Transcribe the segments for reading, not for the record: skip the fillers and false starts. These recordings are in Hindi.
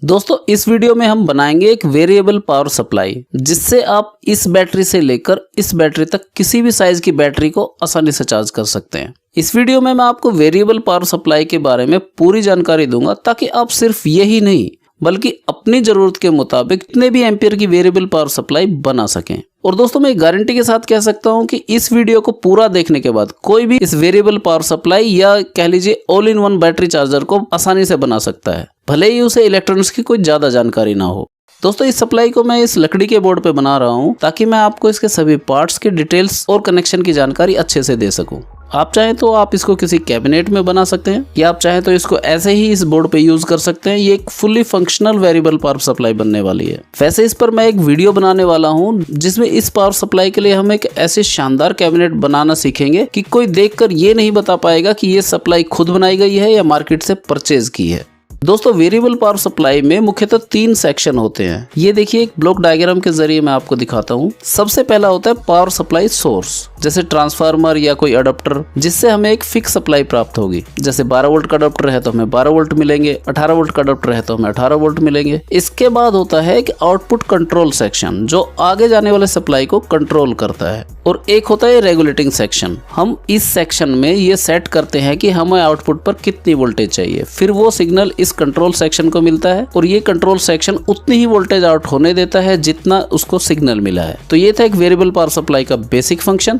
दोस्तों इस वीडियो में हम बनाएंगे एक वेरिएबल पावर सप्लाई, जिससे आप इस बैटरी से लेकर इस बैटरी तक किसी भी साइज की बैटरी को आसानी से चार्ज कर सकते हैं। इस वीडियो में मैं आपको वेरिएबल पावर सप्लाई के बारे में पूरी जानकारी दूंगा, ताकि आप सिर्फ यही नहीं बल्कि अपनी जरूरत के मुताबिक कितने भी एम्पियर की वेरिएबल पावर सप्लाई बना सकें। और दोस्तों मैं गारंटी के साथ कह सकता हूं कि इस वीडियो को पूरा देखने के बाद कोई भी इस वेरिएबल पावर सप्लाई या कह लीजिए all in one battery charger को आसानी से बना सकता है, भले ही उसे इलेक्ट्रॉनिक्स की कोई ज्यादा जानकारी ना हो। दोस्तों इस सप्लाई को मैं इस लकड़ी के बोर्ड पे बना रहा हूं, ताकि मैं आपको इसके सभी पार्ट्स के डिटेल्स और कनेक्शन की जानकारी अच्छे से दे सकूं। आप चाहें तो आप इसको किसी कैबिनेट में बना सकते हैं, या आप चाहें तो इसको ऐसे ही इस बोर्ड पे यूज कर सकते हैं। ये एक fully functional variable power supply बनने वाली है। वैसे इस पर मैं एक वीडियो बनाने वाला हूं, जिसमें इस पावर सप्लाई के लिए हम एक ऐसे शानदार कैबिनेट बनाना सीखेंगे कि कोई देखकर ये नहीं बता पाएगा कि ये सप्लाई खुद बनाई गई है या मार्केट से परचेज की है। दोस्तों वेरिएबल पावर सप्लाई में मुख्यतः 3 सेक्शन होते हैं। ये देखिए एक ब्लॉक डायग्राम के जरिए मैं आपको दिखाता हूँ। सबसे पहला होता है पावर सप्लाई सोर्स, जैसे ट्रांसफार्मर या कोई अडाप्टर, जिससे हमें एक फिक्स सप्लाई प्राप्त होगी। जैसे 12 वोल्ट का अडाप्टर है तो हमें 12 वोल्ट मिलेंगे, 18 वोल्ट का अडाप्टर है तो हमें 18 वोल्ट मिलेंगे। इसके बाद होता है एक आउटपुट कंट्रोल सेक्शन, जो आगे जाने वाले सप्लाई को कंट्रोल करता है। और एक होता है रेगुलेटिंग सेक्शन। हम इस सेक्शन में ये सेट करते हैं कि हमें आउटपुट पर कितनी वोल्टेज चाहिए, फिर वो सिग्नल इस कंट्रोल सेक्शन को मिलता है और ये कंट्रोल सेक्शन उतनी ही वोल्टेज आउट होने देता है जितना उसको सिग्नल मिला है। तो ये था एक वेरिएबल पावर सप्लाई का बेसिक फंक्शन।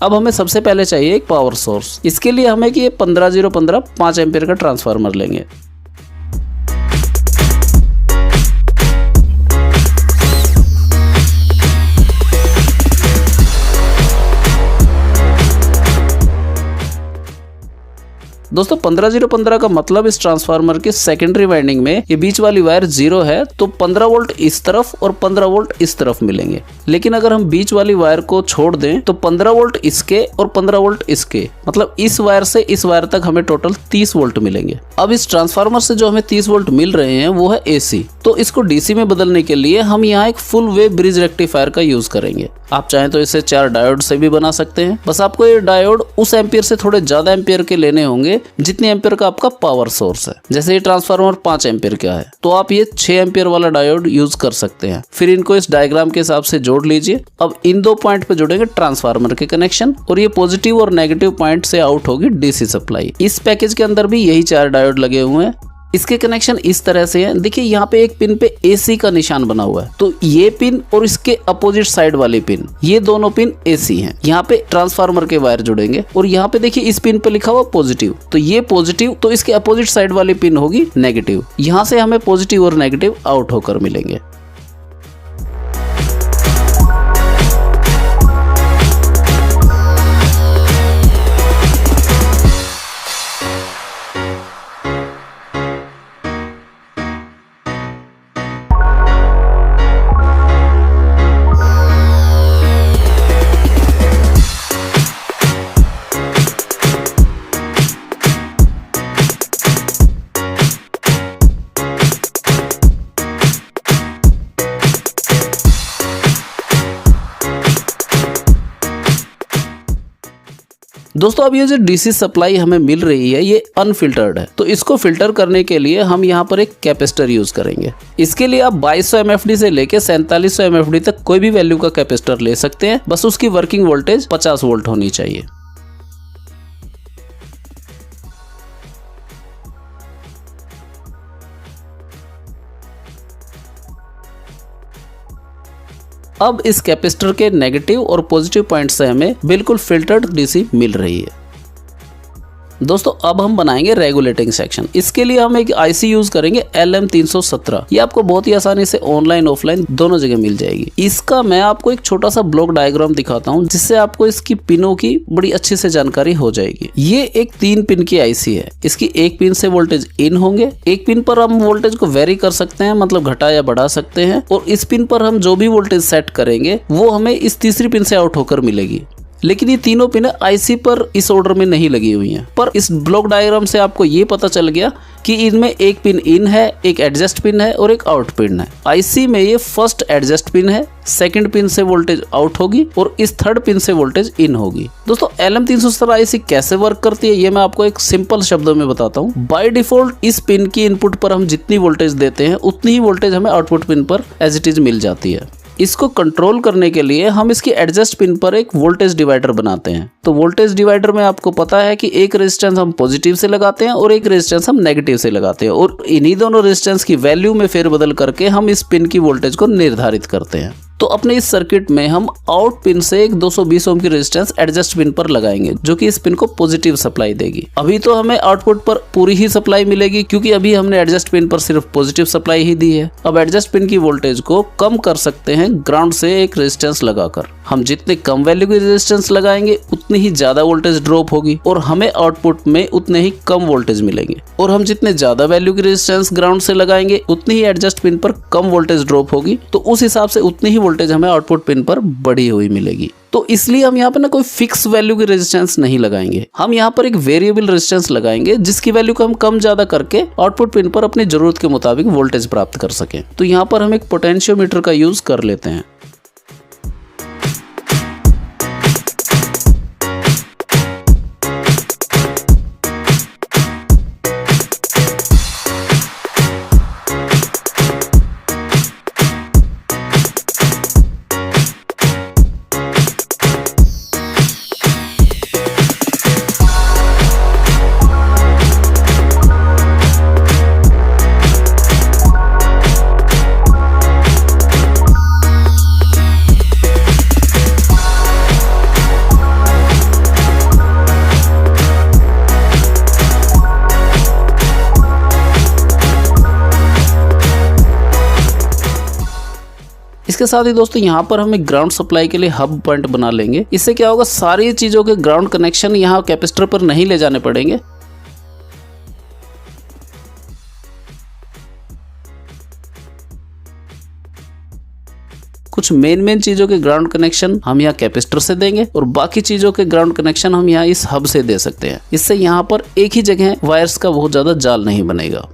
अब हमें सबसे पहले चाहिए एक पावर सोर्स। इसके लिए हमें कि 15015 5 एम्पीयर का ट्रांसफार्मर लेंगे। दोस्तों 15015 का मतलब इस ट्रांसफार्मर की सेकेंडरी वाइंडिंग में ये बीच वाली वायर 0 है, तो 15 वोल्ट इस तरफ और 15 वोल्ट इस तरफ मिलेंगे। लेकिन अगर हम बीच वाली वायर को छोड़ दें तो 15 वोल्ट इसके और 15 वोल्ट इसके, मतलब इस वायर से इस वायर तक हमें टोटल 30 वोल्ट मिलेंगे। अब इस ट्रांसफार्मर से जो हमें 30 वोल्ट मिल रहे हैं वो है AC, तो इसको डीसी में बदलने के लिए हम यहाँ एक फुल वेव ब्रिज रेक्टिफायर का यूज करेंगे। आप चाहें तो इसे 4 डायोड से भी बना सकते हैं। बस आपको ये डायोड उस एम्पियर से थोड़े ज्यादा एम्पियर के लेने होंगे जितने एम्पियर का आपका पावर सोर्स है। जैसे ये ट्रांसफार्मर 5 एम्पियर का है, तो आप ये 6 एम्पियर वाला डायोड यूज कर सकते हैं। फिर इनको इस डायग्राम के हिसाब से जोड़ लीजिए। अब इन 2 पॉइंट पे जुड़ेंगे ट्रांसफार्मर के कनेक्शन, और ये पॉजिटिव और नेगेटिव पॉइंट से आउट होगी डीसी सप्लाई। इस पैकेज के अंदर भी यही 4 डायोड लगे हुए हैं। इसके कनेक्शन इस तरह से हैं। देखिए यहाँ पे एक पिन पे AC का निशान बना हुआ है, तो ये पिन और इसके अपोजिट साइड वाली पिन, ये दोनों पिन AC हैं। यहाँ पे ट्रांसफार्मर के वायर जुड़ेंगे, और यहाँ पे देखिए इस पिन पे लिखा हुआ पॉजिटिव, तो ये पॉजिटिव, तो इसके अपोजिट साइड वाली पिन होगी नेगेटिव। यहाँ से हमें पॉजिटिव और नेगेटिव आउट होकर मिलेंगे। दोस्तों अब ये जो डीसी सप्लाई हमें मिल रही है ये अनफिल्टर्ड है, तो इसको फिल्टर करने के लिए हम यहाँ पर एक कैपेसिटर यूज करेंगे। इसके लिए आप 2200 MFD से लेके 4700 MFD तक कोई भी वैल्यू का कैपेसिटर ले सकते हैं। बस उसकी वर्किंग वोल्टेज 50 वोल्ट होनी चाहिए। अब इस कैपेसिटर के नेगेटिव और पॉजिटिव पॉइंट से हमें बिल्कुल फिल्टर्ड डीसी मिल रही है। दोस्तों अब हम बनाएंगे रेगुलेटिंग सेक्शन। इसके लिए हम एक IC यूज करेंगे LM317। ये आपको बहुत ही आसानी से ऑनलाइन ऑफलाइन दोनों जगह मिल जाएगी। इसका मैं आपको एक छोटा सा ब्लॉक डायग्राम दिखाता हूँ, जिससे आपको इसकी पिनों की बड़ी अच्छे से जानकारी हो जाएगी। ये एक 3 पिन की IC है। इसकी एक पिन से वोल्टेज इन होंगे, एक पिन पर हम वोल्टेज को वेरी कर सकते हैं, मतलब घटा या बढ़ा सकते हैं, और इस पिन पर हम जो भी वोल्टेज सेट करेंगे वो हमें इस तीसरी पिन से आउट होकर मिलेगी। लेकिन ये तीनों पिन आईसी पर इस ऑर्डर में नहीं लगी हुई हैं। पर इस ब्लॉक डायग्राम से आपको ये पता चल गया कि इनमें एक पिन इन है, एक एडजस्ट पिन है और एक आउट पिन है। आईसी में ये फर्स्ट एडजस्ट पिन है, सेकंड पिन से वोल्टेज आउट होगी और इस थर्ड पिन से वोल्टेज इन होगी। दोस्तों LM317 आईसी कैसे वर्क करती है ये मैं आपको एक सिंपल शब्दों में बताता हूँ। बाय डिफॉल्ट इस पिन की इनपुट पर हम जितनी वोल्टेज देते हैं उतनी ही वोल्टेज हमें आउटपुट पिन पर एज इट इज मिल जाती है। इसको कंट्रोल करने के लिए हम इसकी एडजस्ट पिन पर एक वोल्टेज डिवाइडर बनाते हैं। तो वोल्टेज डिवाइडर में आपको पता है कि एक रेजिस्टेंस हम पॉजिटिव से लगाते हैं और एक रेजिस्टेंस हम नेगेटिव से लगाते हैं और इन्हीं दोनों रेजिस्टेंस की वैल्यू में फेरबदल करके हम इस पिन की वोल्टेज को निर्धारित करते हैं। तो अपने इस सर्किट में हम आउट पिन से एक 220 ओम की रेजिस्टेंस एडजस्ट पिन पर लगाएंगे जो कि इस पिन को पॉजिटिव सप्लाई देगी। अभी तो हमें आउटपुट पर पूरी ही सप्लाई मिलेगी क्योंकि अभी हमने एडजस्ट पिन पर सिर्फ पॉजिटिव सप्लाई ही दी है। अब एडजस्ट पिन की वोल्टेज को कम कर सकते हैं ग्राउंड से एक रेजिस्टेंस लगाकर। हम जितने कम वैल्यू की रेजिस्टेंस लगाएंगे उतनी ही ज्यादा वोल्टेज ड्रॉप होगी और हमें आउटपुट में उतने ही कम वोल्टेज मिलेंगे। और हम जितने ज्यादा वैल्यू की रेजिस्टेंस ग्राउंड से लगाएंगे उतनी ही एडजस्ट पिन पर कम वोल्टेज ड्रॉप होगी, तो उस हिसाब से उतनी ही वोल्टेज हमें आउटपुट पिन पर बढ़ी हुई मिलेगी। तो इसलिए हम यहाँ पे ना कोई फिक्स वैल्यू की रेजिस्टेंस नहीं लगाएंगे, हम यहाँ पर एक वेरिएबल रेजिस्टेंस लगाएंगे जिसकी वैल्यू को हम कम ज्यादा करके आउटपुट पिन पर अपनी जरूरत के मुताबिक वोल्टेज प्राप्त कर सकें। तो यहाँ पर हम एक पोटेंशियोमीटर का यूज कर लेते हैं। इसके साथ ही दोस्तों यहाँ पर हम एक ग्राउंड सप्लाई के लिए हब पॉइंट बना लेंगे। इससे क्या होगा, सारी चीजों के ग्राउंड कनेक्शन यहाँ कैपेसिटर पर नहीं ले जाने पड़ेंगे। कुछ मेन चीजों के ग्राउंड कनेक्शन हम यहाँ कैपेसिटर से देंगे और बाकी चीजों के ग्राउंड कनेक्शन हम यहाँ इस हब से दे सकते हैं। इससे यहाँ पर एक ही जगह वायर्स का बहुत ज्यादा जाल नहीं बनेगा।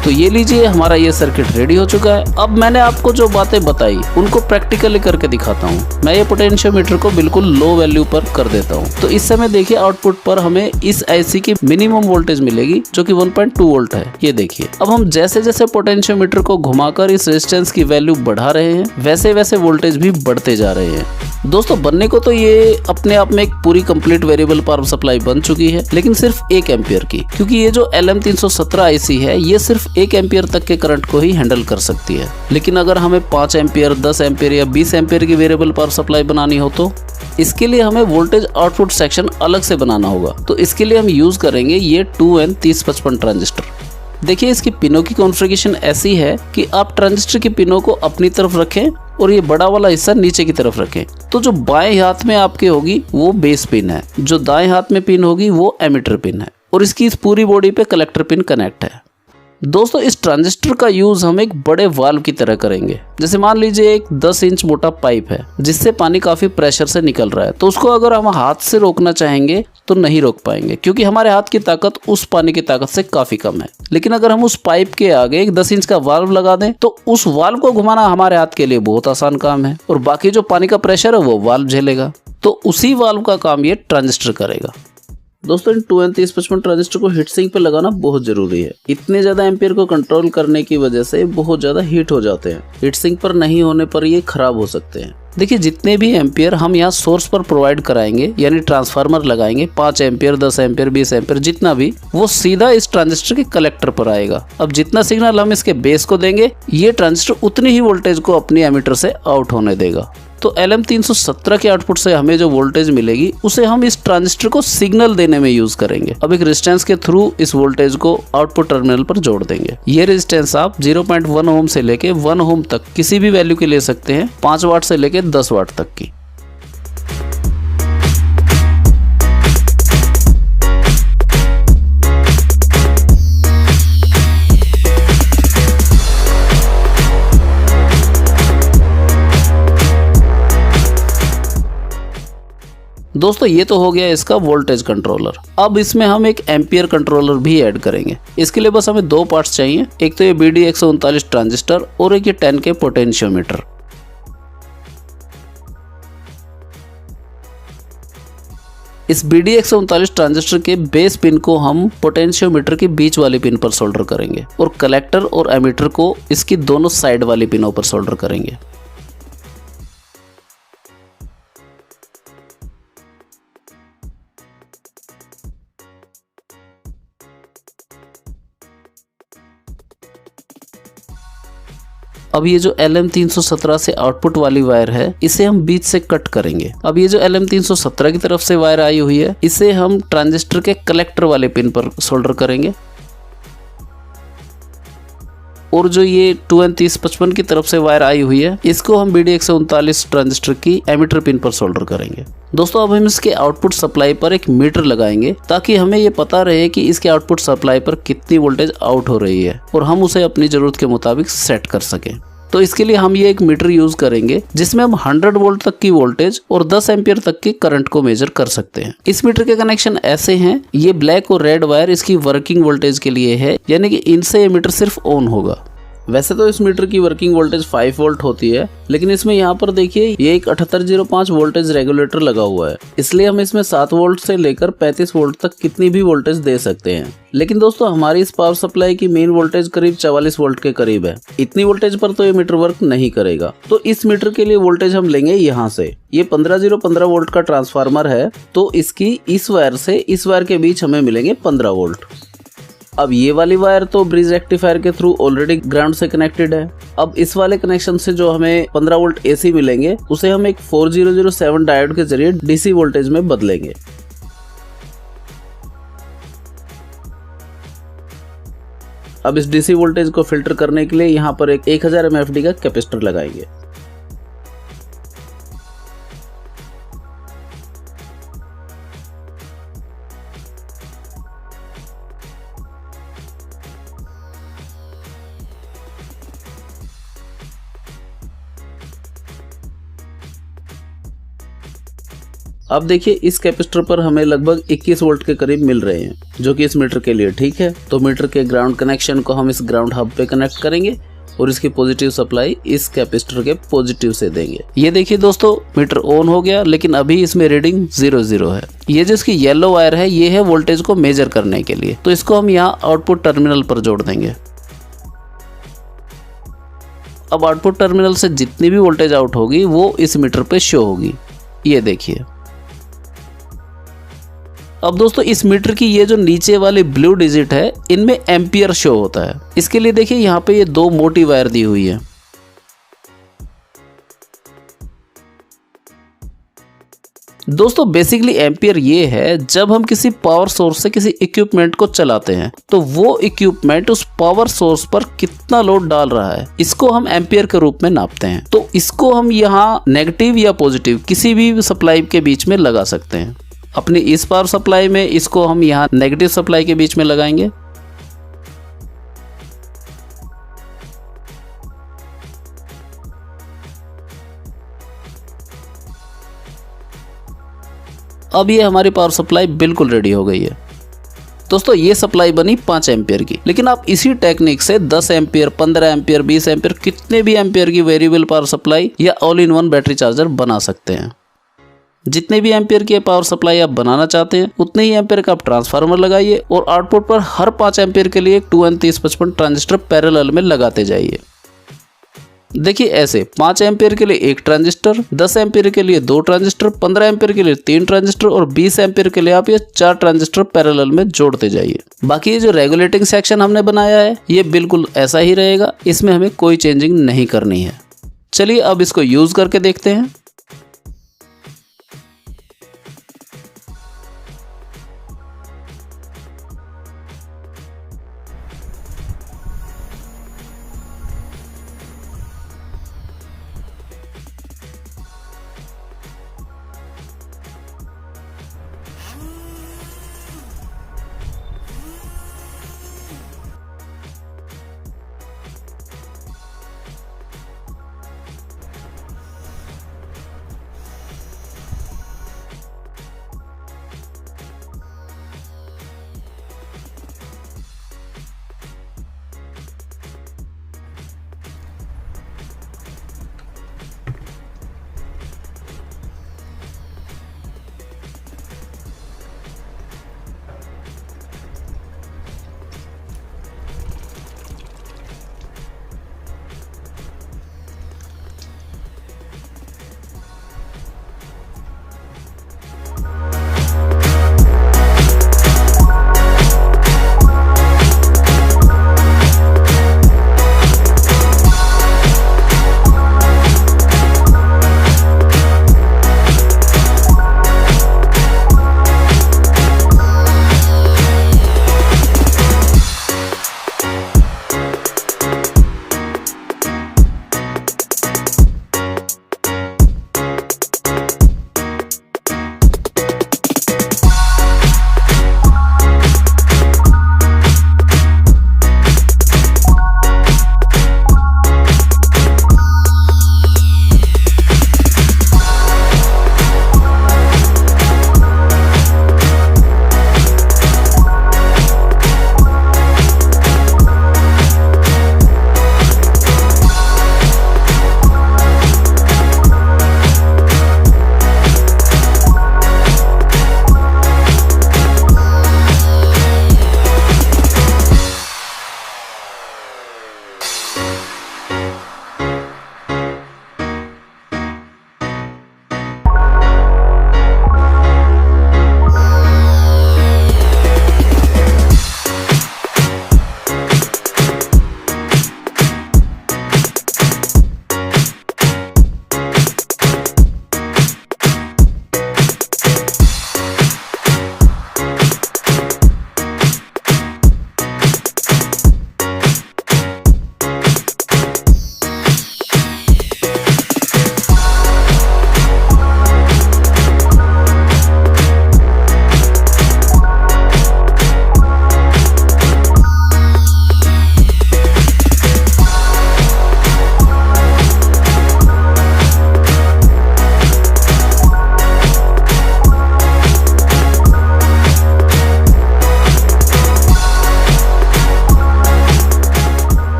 तो ये लीजिए, हमारा ये सर्किट रेडी हो चुका है। अब मैंने आपको जो बातें बताई उनको प्रैक्टिकली करके दिखाता हूँ। मैं ये पोटेंशियोमीटर को बिल्कुल लो वैल्यू पर कर देता हूँ। तो इस समय देखिए आउटपुट पर हमें इस आईसी की मिनिमम वोल्टेज मिलेगी जो कि 1.2 वोल्ट है। ये देखिए, अब हम जैसे जैसे पोटेंशियोमीटर को घुमाकर इस रेजिस्टेंस की वैल्यू बढ़ा रहे हैं वैसे वैसे वोल्टेज भी बढ़ते जा रहे हैं। दोस्तों बनने को तो ये अपने आप में एक पूरी कंप्लीट वेरिएबल पावर सप्लाई बन चुकी है, लेकिन सिर्फ 1 एम्पियर की, क्योंकि ये जो LM317 आईसी है ये सिर्फ 1 एम्पियर तक के करंट को ही हैंडल कर सकती है। लेकिन अगर हमें 5 एम्पियर, 10 एम्पियर या 20 एम्पियर की वेरिएबल पावर सप्लाई बनानी हो तो इसके लिए हमें वोल्टेज आउटपुट सेक्शन अलग से बनाना होगा। तो इसके लिए हम यूज करेंगे ये 2N3055 ट्रांजिस्टर। देखिए इसकी पिनों की कॉन्फ़िगरेशन ऐसी है कि आप ट्रांजिस्टर की पिनों को अपनी तरफ रखें और ये बड़ा वाला हिस्सा नीचे की तरफ रखें। तो जो बाएं हाथ में आपके होगी वो बेस पिन है, जो दाएं हाथ में पिन होगी वो एमिटर पिन है और इसकी इस पूरी बॉडी पे कलेक्टर पिन कनेक्ट है। दोस्तों इस ट्रांजिस्टर का यूज हम एक बड़े वाल्व की तरह करेंगे। जैसे मान लीजिए एक 10 इंच मोटा पाइप है जिससे पानी काफी प्रेशर से निकल रहा है, तो उसको अगर हम हाथ से रोकना चाहेंगे तो नहीं रोक पाएंगे क्योंकि हमारे हाथ की ताकत उस पानी की ताकत से काफी कम है। लेकिन अगर हम उस पाइप के आगे एक 10 इंच का वाल्व लगा दें तो उस वाल्व को घुमाना हमारे हाथ के लिए बहुत आसान काम है और बाकी जो पानी का प्रेशर है वो वाल्व झेलेगा। तो उसी वाल्व का काम ये ट्रांजिस्टर करेगा। दोस्तों इन 2N3055 ट्रांजिस्टर को हीट सिंक पे लगाना बहुत जरूरी है। इतने ज्यादा एम्पियर को कंट्रोल करने की वजह से बहुत ज्यादा हीट हो जाते हैं। हीट सिंक पर नहीं होने पर ये खराब हो सकते हैं। देखिए जितने भी एम्पियर हम यहाँ सोर्स पर प्रोवाइड कराएंगे यानी ट्रांसफार्मर लगाएंगे 5 एम्पियर, 10 एम्पियर, 20 एम्पियर जितना भी, वो सीधा इस ट्रांजिस्टर के कलेक्टर पर आएगा। अब जितना सिग्नल हम इसके बेस को देंगे ये ट्रांजिस्टर उतनी ही वोल्टेज को अपनी एमीटर से आउट होने देगा। तो LM317 के आउटपुट से हमें जो वोल्टेज मिलेगी उसे हम इस ट्रांजिस्टर को सिग्नल देने में यूज करेंगे। अब एक रेजिस्टेंस के थ्रू इस वोल्टेज को आउटपुट टर्मिनल पर जोड़ देंगे। ये रेजिस्टेंस आप 0.1 ओम से लेके 1 ओम तक किसी भी वैल्यू के ले सकते हैं, 5 वाट से लेके 10 वाट तक की। दोस्तों ये तो हो गया इसका वोल्टेज कंट्रोलर। अब इसमें हम एक एम्पियर कंट्रोलर भी ऐड करेंगे। इसके लिए बस हमें 2 पार्ट्स चाहिए, एक तो ये BD139 ट्रांजिस्टर और एक ये 10K पोटेंशियोमीटर। इस BD139 ट्रांजिस्टर के बेस पिन को हम पोटेंशियोमीटर के बीच वाली पिन पर सोल्डर करेंगे और कलेक्टर और एमीटर को इसकी दोनों साइड वाली पिनों पर सोल्डर करेंगे। अब ये जो LM317 से आउटपुट वाली वायर है इसे हम बीच से कट करेंगे। अब ये जो LM317 की तरफ से वायर आई हुई है इसे हम ट्रांजिस्टर के कलेक्टर वाले पिन पर सोल्डर करेंगे और जो ये 2N3055 की तरफ से वायर आई हुई है इसको हम BD139 ट्रांजिस्टर की एमीटर पिन पर सोल्डर करेंगे। दोस्तों अब हम इसके आउटपुट सप्लाई पर एक मीटर लगाएंगे ताकि हमें ये पता रहे कि इसके आउटपुट सप्लाई पर कितनी वोल्टेज आउट हो रही है और हम उसे अपनी जरूरत के मुताबिक सेट कर सकें। तो इसके लिए हम ये एक मीटर यूज करेंगे जिसमें हम 100 वोल्ट तक की वोल्टेज और 10 एम्पियर तक के करंट को मेजर कर सकते हैं। इस मीटर के कनेक्शन ऐसे हैं, ये ब्लैक और रेड वायर इसकी वर्किंग वोल्टेज के लिए है, यानी कि इनसे ये मीटर सिर्फ ऑन होगा। वैसे तो इस मीटर की वर्किंग वोल्टेज 5 वोल्ट होती है, लेकिन इसमें यहाँ पर देखिए ये एक 7805 वोल्टेज रेगुलेटर लगा हुआ है, इसलिए हम इसमें 7 वोल्ट से लेकर 35 वोल्ट तक कितनी भी वोल्टेज दे सकते हैं। लेकिन दोस्तों हमारी इस पावर सप्लाई की मेन वोल्टेज करीब 44 वोल्ट के करीब है। इतनी वोल्टेज पर तो ये मीटर वर्क नहीं करेगा, तो इस मीटर के लिए वोल्टेज हम लेंगे यहाँ से। ये 15015 वोल्ट का ट्रांसफार्मर है, तो इसकी इस वायर से इस वायर के बीच हमें मिलेंगे 15 वोल्ट। अब ये वाली वायर तो ब्रिज रेक्टिफायर के थ्रू ऑलरेडी ग्राउंड से कनेक्टेड है। अब इस वाले कनेक्शन से जो हमें 15 वोल्ट AC मिलेंगे उसे हम एक 4007 डायोड के जरिए DC वोल्टेज में बदलेंगे। अब इस DC वोल्टेज को फिल्टर करने के लिए यहाँ पर एक 1000 mFD का कैपेसिटर लगाएंगे। अब देखिए इस कैपेसिटर पर हमें लगभग 21 वोल्ट के करीब मिल रहे हैं, जो कि इस मीटर के लिए ठीक है। तो मीटर के ग्राउंड कनेक्शन को हम इस ग्राउंड हब पे कनेक्ट करेंगे और इसकी पॉजिटिव सप्लाई इस कैपेसिटर के पॉजिटिव से देंगे। ये देखिए दोस्तों मीटर ऑन हो गया, लेकिन अभी इसमें रीडिंग 00 है। ये जो इसकी येलो वायर है ये है वोल्टेज को मेजर करने के लिए, तो इसको हम यहाँ आउटपुट टर्मिनल पर जोड़ देंगे। अब आउटपुट टर्मिनल से जितनी भी वोल्टेज आउट होगी वो इस मीटर पे शो होगी। ये देखिए अब दोस्तों इस मीटर की ये जो नीचे वाली ब्लू डिजिट है इनमें एम्पियर शो होता है। इसके लिए देखिए यहाँ पे ये 2 मोटी वायर दी हुई है। दोस्तों बेसिकली एम्पियर ये है जब हम किसी पावर सोर्स से किसी इक्विपमेंट को चलाते हैं तो वो इक्विपमेंट उस पावर सोर्स पर कितना लोड डाल रहा है, इसको हम एम्पियर के रूप में नापते हैं। तो इसको हम यहाँ नेगेटिव या पॉजिटिव किसी भी सप्लाई के बीच में लगा सकते हैं। अपनी इस पावर सप्लाई में इसको हम यहाँ नेगेटिव सप्लाई के बीच में लगाएंगे। अब ये हमारी पावर सप्लाई बिल्कुल रेडी हो गई है। दोस्तों ये सप्लाई बनी 5 एम्पियर की, लेकिन आप इसी टेक्निक से 10 एम्पियर, 15 एम्पियर, 20 एम्पियर कितने भी एम्पियर की वेरिएबल पावर सप्लाई या all in one battery charger बना सकते हैं। जितने भी एम्पियर की पावर सप्लाई आप बनाना चाहते हैं उतने ही एम्पियर का आप ट्रांसफार्मर लगाइए और आउटपुट पर हर 5 एम्पियर के लिए एक 2N3055 ट्रांजिस्टर पैरेलल में लगाते जाइए। देखिए ऐसे 5 एम्पियर के लिए एक ट्रांजिस्टर, 10 एम्पियर के लिए 2 ट्रांजिस्टर, 15 एम्पियर के लिए 3 ट्रांजिस्टर और 20 एम्पियर के लिए आप ये 4 ट्रांजिस्टर पैरेलल में जोड़ते जाइए। बाकी ये जो रेगुलेटिंग सेक्शन हमने बनाया है ये बिल्कुल ऐसा ही रहेगा, इसमें हमें कोई चेंजिंग नहीं करनी है। चलिए अब इसको यूज करके देखते हैं।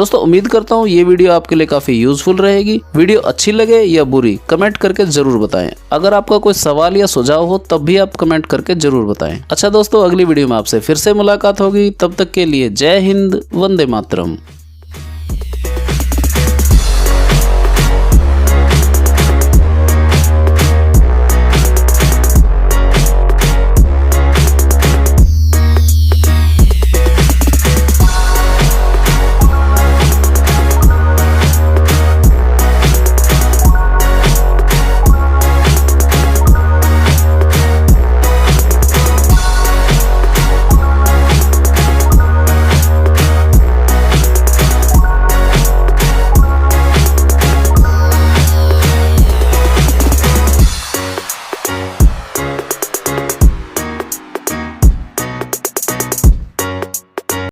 दोस्तों उम्मीद करता हूँ ये वीडियो आपके लिए काफी यूजफुल रहेगी। वीडियो अच्छी लगे या बुरी कमेंट करके जरूर बताएं। अगर आपका कोई सवाल या सुझाव हो तब भी आप कमेंट करके जरूर बताएं। अच्छा दोस्तों, अगली वीडियो में आपसे फिर से मुलाकात होगी। तब तक के लिए जय हिंद, वंदे मातरम।